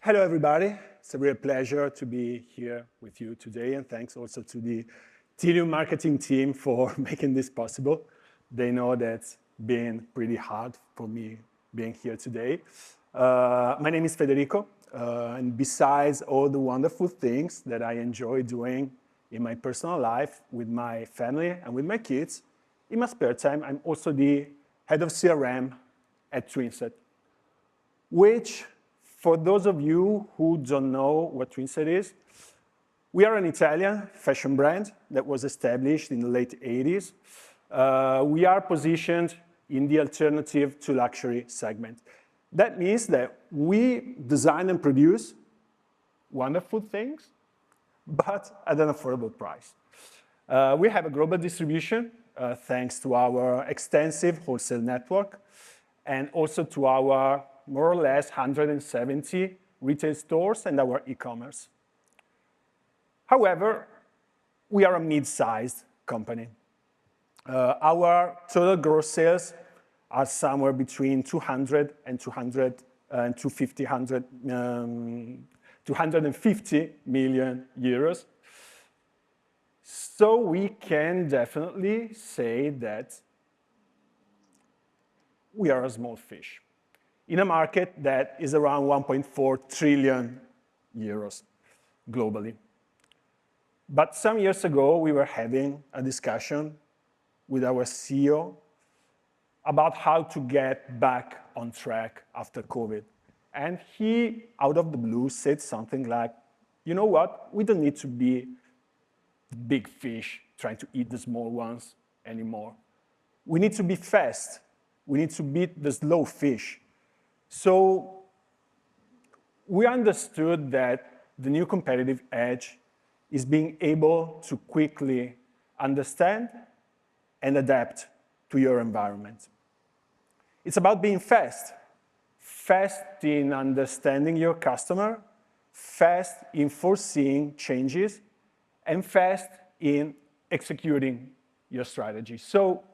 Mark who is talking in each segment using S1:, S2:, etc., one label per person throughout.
S1: Hello, everybody. It's a real pleasure to be here with you today, and thanks also to the Telium marketing team for making this possible. They know that's been pretty hard for me being here today. My name is Federico, and besides all the wonderful things that I enjoy doing in my personal life with my family and with my kids, in my spare time, I'm also the head of CRM at Twinset, which, for those of you who don't know what Twinset is, we are an Italian fashion brand that was established in the late 80s. We are positioned in the alternative to luxury segment. That means that we design and produce wonderful things, but at an affordable price. We have a global distribution thanks to our extensive wholesale network and also to our more or less 170 retail stores and our e-commerce. However, we are a mid-sized company. Our total gross sales are somewhere between 200 and 250 million euros. So we can definitely say that we are a small fish in a market that is around 1.4 trillion euros globally. But some years ago, we were having a discussion with our CEO about how to get back on track after COVID. And he, out of the blue, said something like, you know what, we don't need to be big fish trying to eat the small ones anymore. We need to be fast. We need to beat the slow fish. So we understood that the new competitive edge is being able to quickly understand and adapt to your environment. It's about being fast. Fast in understanding your customer, fast in foreseeing changes, and fast in executing your strategy. So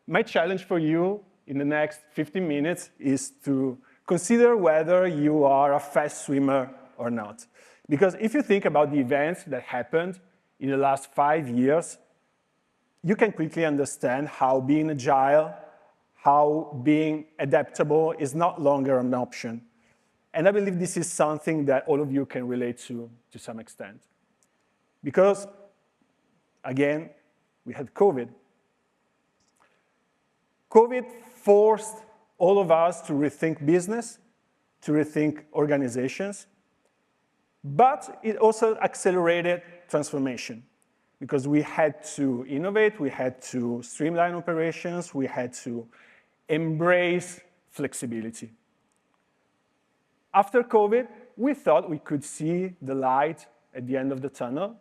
S1: my challenge for you in the next 15 minutes is to consider whether you are a fast swimmer or not. Because if you think about the events that happened in the last 5 years, you can quickly understand how being agile, how being adaptable is not longer an option. And I believe this is something that all of you can relate to some extent. Because, again, we had COVID. COVID forced all of us to rethink business, to rethink organizations, but it also accelerated transformation because we had to innovate, we had to streamline operations, we had to embrace flexibility. After COVID, we thought we could see the light at the end of the tunnel,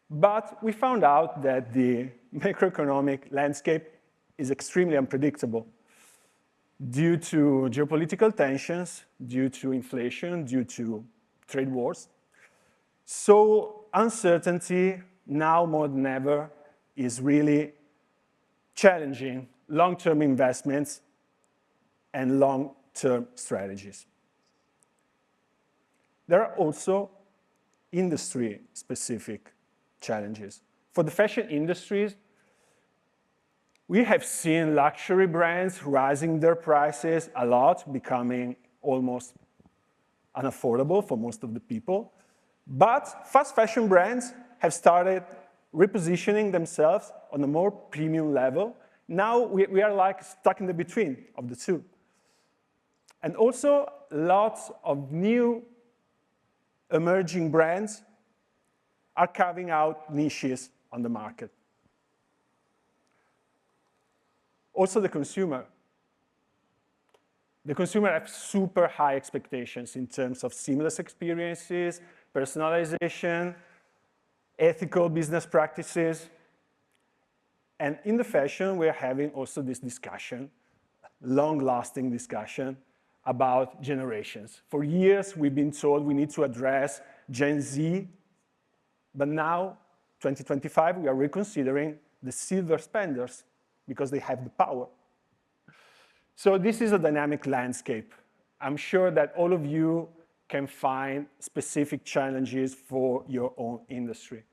S1: but we found out that the macroeconomic landscape is extremely unpredictable due to geopolitical tensions, due to inflation, due to trade wars. So uncertainty, now more than ever, is really challenging long-term investments and long-term strategies. There are also industry-specific challenges. For the fashion industries, we have seen luxury brands rising their prices a lot, becoming almost unaffordable for most of the people. But fast fashion brands have started repositioning themselves on a more premium level. Now we are like stuck in the between of the two. And also lots of new emerging brands are carving out niches on the market. Also the consumer. The consumer has super high expectations in terms of seamless experiences, personalization, ethical business practices. And in the fashion, we're having also this discussion, long-lasting discussion about generations. For years, we've been told we need to address Gen Z, but now, 2025, we are reconsidering the silver spenders because they have the power. So this is a dynamic landscape. I'm sure that all of you can find specific challenges for your own industry.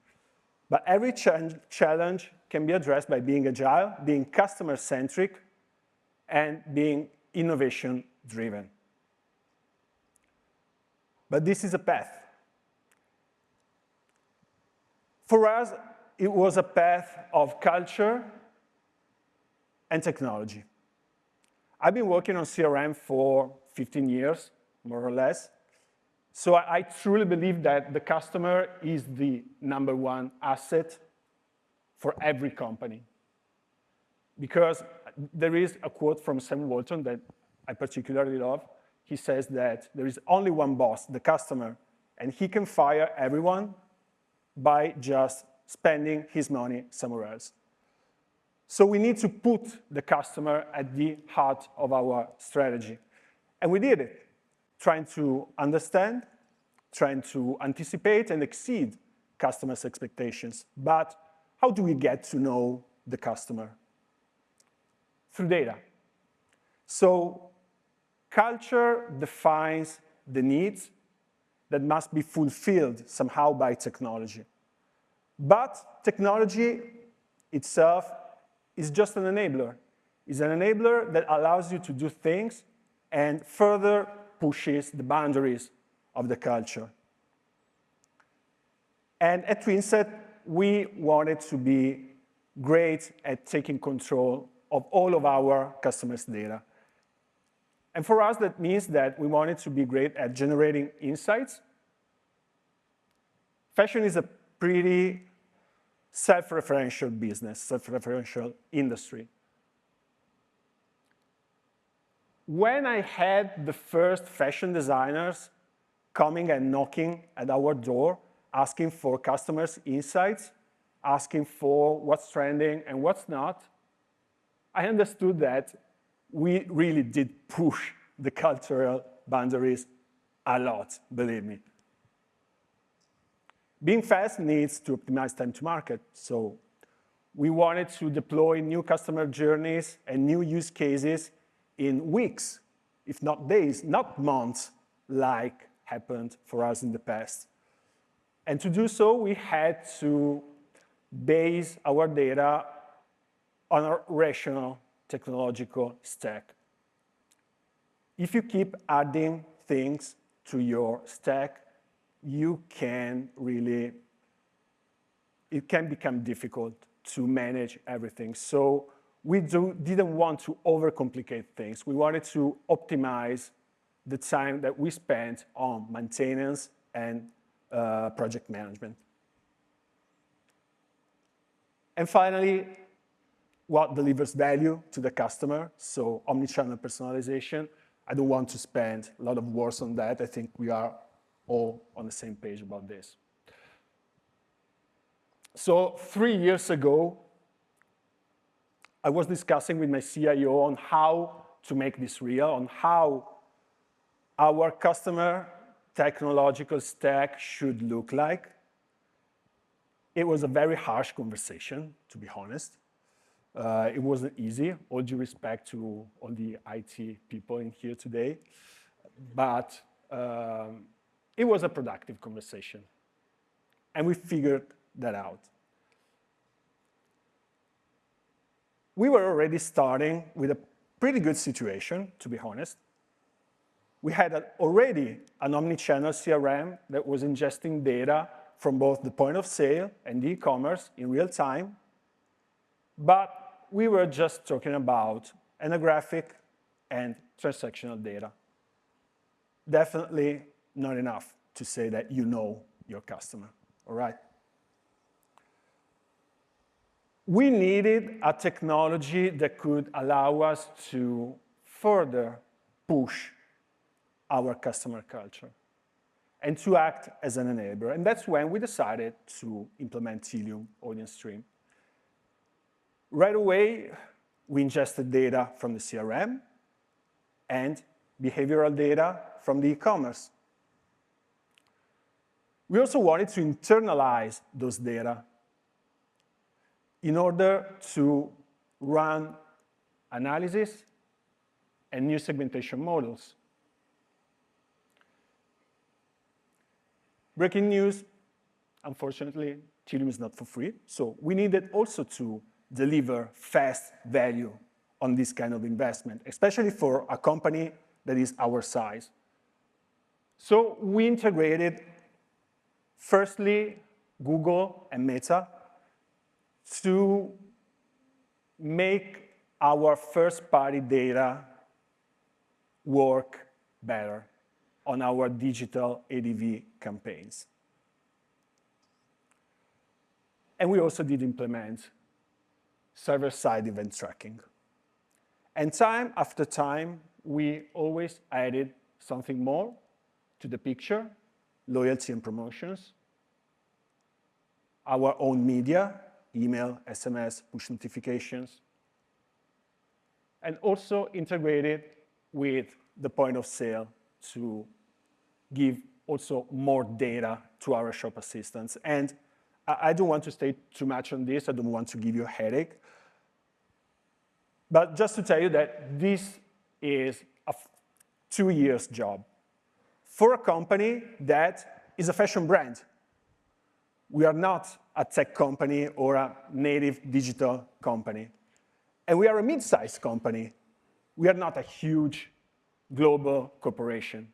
S1: But every challenge can be addressed by being agile, being customer-centric, and being innovation-driven. But this is a path. For us, it was a path of culture and technology. I've been working on CRM for 15 years, more or less. So I truly believe that the customer is the #1 asset for every company. Because there is a quote from Sam Walton that I particularly love. He says that there is only one boss, the customer, and he can fire everyone by just spending his money somewhere else. So we need to put the customer at the heart of our strategy. And we did it, trying to understand, trying to anticipate and exceed customers' expectations. But how do we get to know the customer? Through data. So culture defines the needs that must be fulfilled somehow by technology. But technology itself is just an enabler. It's an enabler that allows you to do things and further pushes the boundaries of the culture. And at Twinset, we wanted to be great at taking control of all of our customers' data. And for us, that means that we wanted to be great at generating insights. Fashion is a pretty self-referential business, self-referential industry. When I had the first fashion designers coming and knocking at our door, asking for customers' insights, asking for what's trending and what's not, I understood that we really did push the cultural boundaries a lot, believe me. Being fast needs to optimize time to market, so we wanted to deploy new customer journeys and new use cases in weeks, if not days, not months, like happened for us in the past. And to do so, we had to base our data on a rational technological stack. If you keep adding things to your stack, you can really, it can become difficult to manage everything. So we didn't want to overcomplicate things. We wanted to optimize the time that we spent on maintenance and project management. And finally, what delivers value to the customer, so omnichannel personalization. I don't want to spend a lot of words on that. I think we are all on the same page about this. So 3 years ago, I was discussing with my CIO on how to make this real, on how our customer technological stack should look like. It was a very harsh conversation, to be honest. It wasn't easy, all due respect to all the IT people in here today. But it was a productive conversation. And we figured that out. We were already starting with a pretty good situation, to be honest. We had already an omnichannel CRM that was ingesting data from both the point of sale and the e-commerce in real time. But we were just talking about ethnographic and transactional data. Definitely not enough to say that you know your customer, all right? We needed a technology that could allow us to further push our customer culture and to act as an enabler. And that's when we decided to implement Tilium Audience Stream. Right away, we ingested data from the CRM and behavioral data from the e-commerce. We also wanted to internalize those data in order to run analysis and new segmentation models. Breaking news, unfortunately, Ethereum is not for free. So we needed also to deliver fast value on this kind of investment, especially for a company that is our size. So we integrated, firstly, Google and Meta to make our first-party data work better on our digital ADV campaigns. And we also did implement server-side event tracking. And time after time, we always added something more to the picture, loyalty and promotions, our own media, email, SMS, push notifications, and also integrated with the point of sale to give also more data to our shop assistants. And I don't want to stay too much on this. I don't want to give you a headache. But just to tell you that this is a 2 years job for a company that is a fashion brand. We are not a tech company or a native digital company. And we are a mid-sized company. We are not a huge global corporation.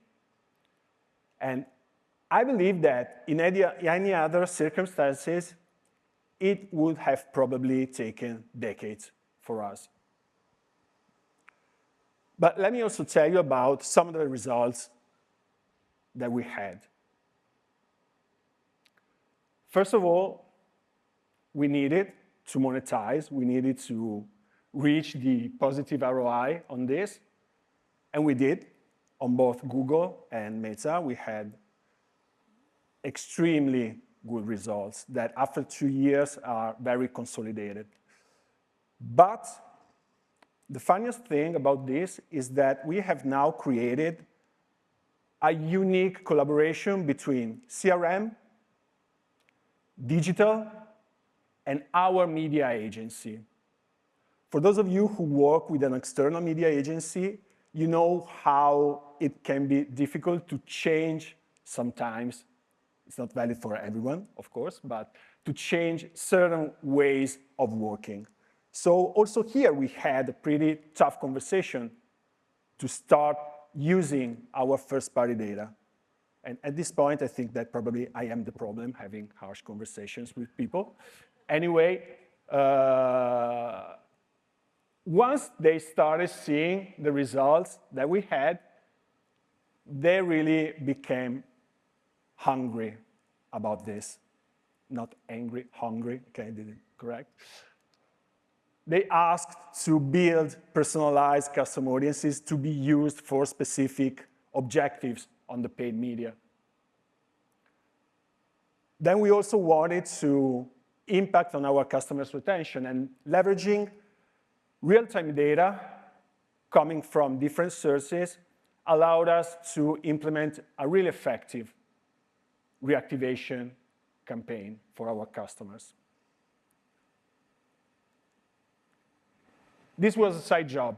S1: And I believe that in any other circumstances, it would have probably taken decades for us. But let me also tell you about some of the results that we had. First of all, we needed to monetize. We needed to reach the positive ROI on this, and we did on both Google and Meta. We had extremely good results that after 2 years are very consolidated. But the funniest thing about this is that we have now created a unique collaboration between CRM, digital, and our media agency. For those of you who work with an external media agency, you know how it can be difficult to change sometimes. It's not valid for everyone, of course, but to change certain ways of working. So also here we had a pretty tough conversation to start using our first-party data. And at this point, I think that probably I am the problem, having harsh conversations with people. Anyway, once they started seeing the results that we had, they really became hungry about this. Not angry, hungry, okay, did it correct? They asked to build personalized custom audiences to be used for specific objectives on the paid media. Then we also wanted to impact on our customers' retention, and leveraging real-time data coming from different sources allowed us to implement a really effective reactivation campaign for our customers. This was a side job,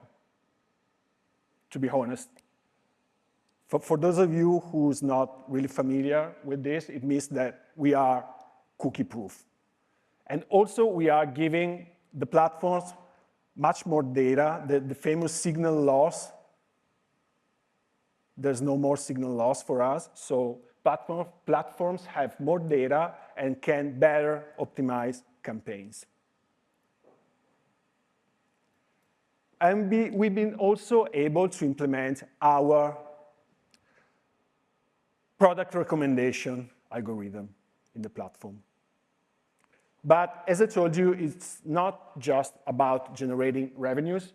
S1: to be honest. For those of you who's not really familiar with this, it means that we are cookie-proof. And also, we are giving the platforms much more data, the famous signal loss. There's no more signal loss for us. So platforms have more data and can better optimize campaigns. And we've been also able to implement our product recommendation algorithm in the platform. But as I told you, it's not just about generating revenues.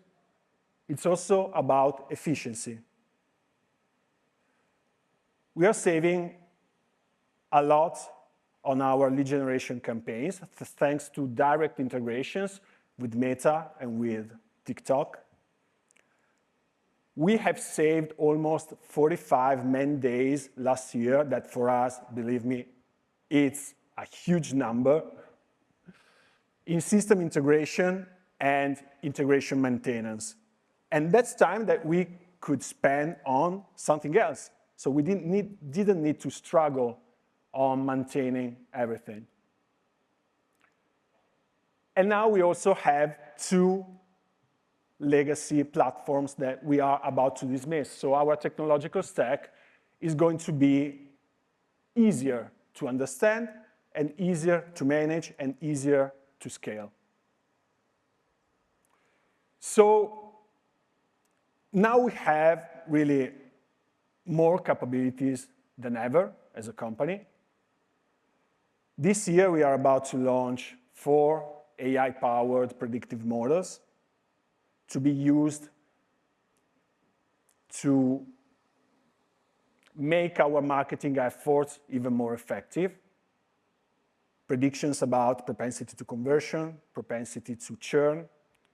S1: It's also about efficiency. We are saving a lot on our lead generation campaigns, thanks to direct integrations with Meta and with TikTok. We have saved almost 45 man days last year. That for us, believe me, it's a huge number in system integration and integration maintenance. And that's time that we could spend on something else. So we didn't need to struggle on maintaining everything. And now we also have 2 legacy platforms that we are about to dismiss. So our technological stack is going to be easier to understand and easier to manage and easier to scale. So now we have really more capabilities than ever as a company. This year we are about to launch 4 AI-powered predictive models to be used to make our marketing efforts even more effective. Predictions about propensity to conversion, propensity to churn,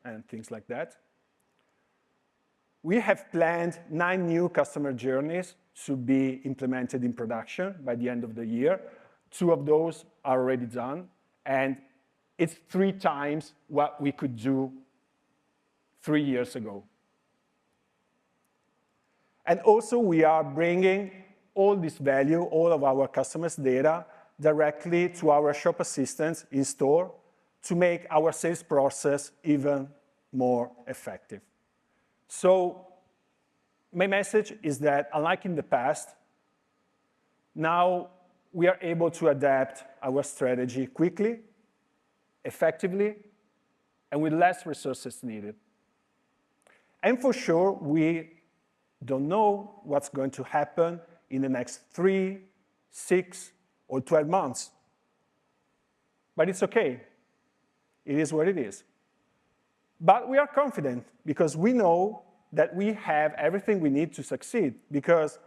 S1: and things like that. We have planned 9 new customer journeys to be implemented in production by the end of the year. 2 of those are already done, and it's 3 times what we could do 3 years ago. And also, we are bringing all this value, all of our customers' data, directly to our shop assistants in store to make our sales process even more effective. So my message is that, unlike in the past, now we are able to adapt our strategy quickly, effectively, and with less resources needed. And for sure, we don't know what's going to happen in the next 3, 6, or 12 months. But it's okay. It is what it is. But we are confident because we know that we have everything we need to succeed, because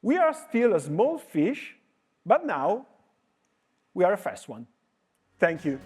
S1: we are still a small fish, but now we are a fast one. Thank you.